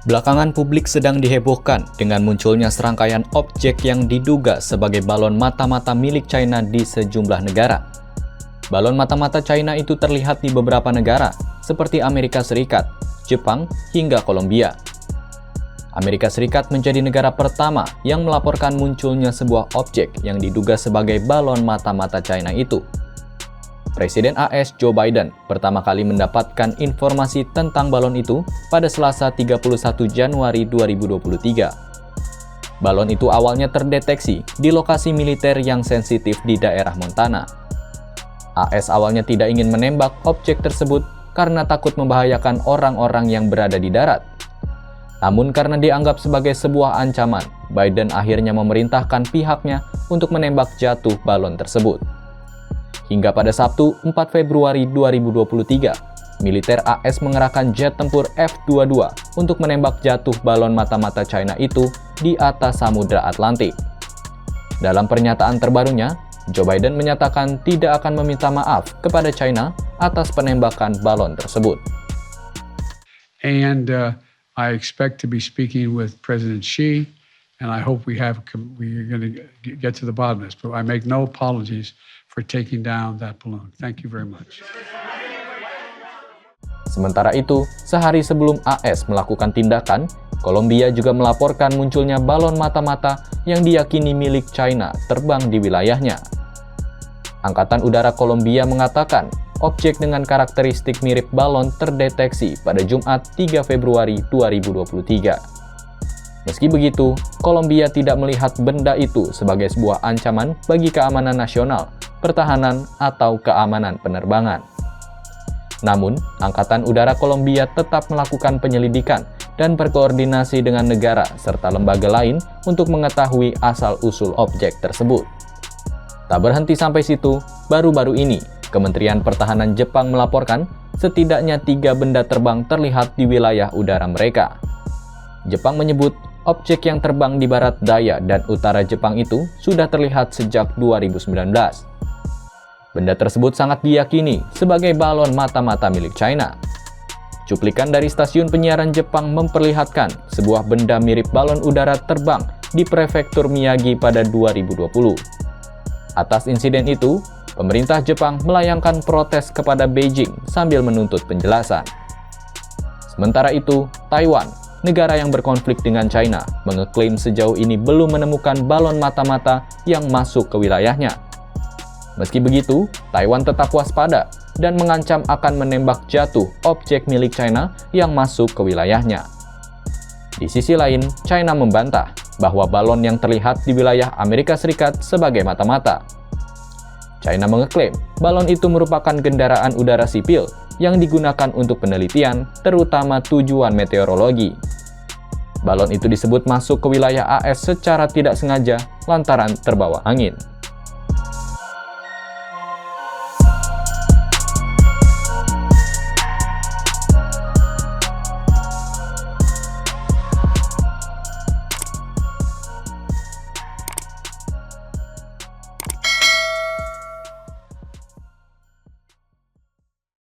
Belakangan publik sedang dihebohkan dengan munculnya serangkaian objek yang diduga sebagai balon mata-mata milik China di sejumlah negara. Balon mata-mata China itu terlihat di beberapa negara, seperti Amerika Serikat, Jepang, hingga Kolombia. Amerika Serikat menjadi negara pertama yang melaporkan munculnya sebuah objek yang diduga sebagai balon mata-mata China itu. Presiden AS Joe Biden pertama kali mendapatkan informasi tentang balon itu pada Selasa 31 Januari 2023. Balon itu awalnya terdeteksi di lokasi militer yang sensitif di daerah Montana. AS awalnya tidak ingin menembak objek tersebut karena takut membahayakan orang-orang yang berada di darat. Namun karena dianggap sebagai sebuah ancaman, Biden akhirnya memerintahkan pihaknya untuk menembak jatuh balon tersebut. Hingga pada Sabtu 4 Februari 2023, militer AS mengerahkan jet tempur F-22 untuk menembak jatuh balon mata-mata China itu di atas Samudra Atlantik. Dalam pernyataan terbarunya, Joe Biden menyatakan tidak akan meminta maaf kepada China atas penembakan balon tersebut. And I expect to be speaking with President Xi, and I hope we're going to get to the bottom of this. But I make no apologies for taking down that balloon. Thank you very much. Sementara itu, sehari sebelum AS melakukan tindakan, Kolombia juga melaporkan munculnya balon mata-mata yang diyakini milik China terbang di wilayahnya. Angkatan Udara Kolombia mengatakan, objek dengan karakteristik mirip balon terdeteksi pada Jumat 3 Februari 2023. Meski begitu, Kolombia tidak melihat benda itu sebagai sebuah ancaman bagi keamanan nasional, pertahanan, atau keamanan penerbangan. Namun, Angkatan Udara Kolombia tetap melakukan penyelidikan dan berkoordinasi dengan negara serta lembaga lain untuk mengetahui asal-usul objek tersebut. Tak berhenti sampai situ, baru-baru ini, Kementerian Pertahanan Jepang melaporkan setidaknya 3 benda terbang terlihat di wilayah udara mereka. Jepang menyebut objek yang terbang di barat daya dan utara Jepang itu sudah terlihat sejak 2019. Benda tersebut sangat diyakini sebagai balon mata-mata milik China. Cuplikan dari stasiun penyiaran Jepang memperlihatkan sebuah benda mirip balon udara terbang di prefektur Miyagi pada 2020. Atas insiden itu, pemerintah Jepang melayangkan protes kepada Beijing sambil menuntut penjelasan. Sementara itu, Taiwan, negara yang berkonflik dengan China, mengeklaim sejauh ini belum menemukan balon mata-mata yang masuk ke wilayahnya. Meski begitu, Taiwan tetap waspada dan mengancam akan menembak jatuh objek milik China yang masuk ke wilayahnya. Di sisi lain, China membantah bahwa balon yang terlihat di wilayah Amerika Serikat sebagai mata-mata. China mengeklaim balon itu merupakan kendaraan udara sipil yang digunakan untuk penelitian, terutama tujuan meteorologi. Balon itu disebut masuk ke wilayah AS secara tidak sengaja lantaran terbawa angin.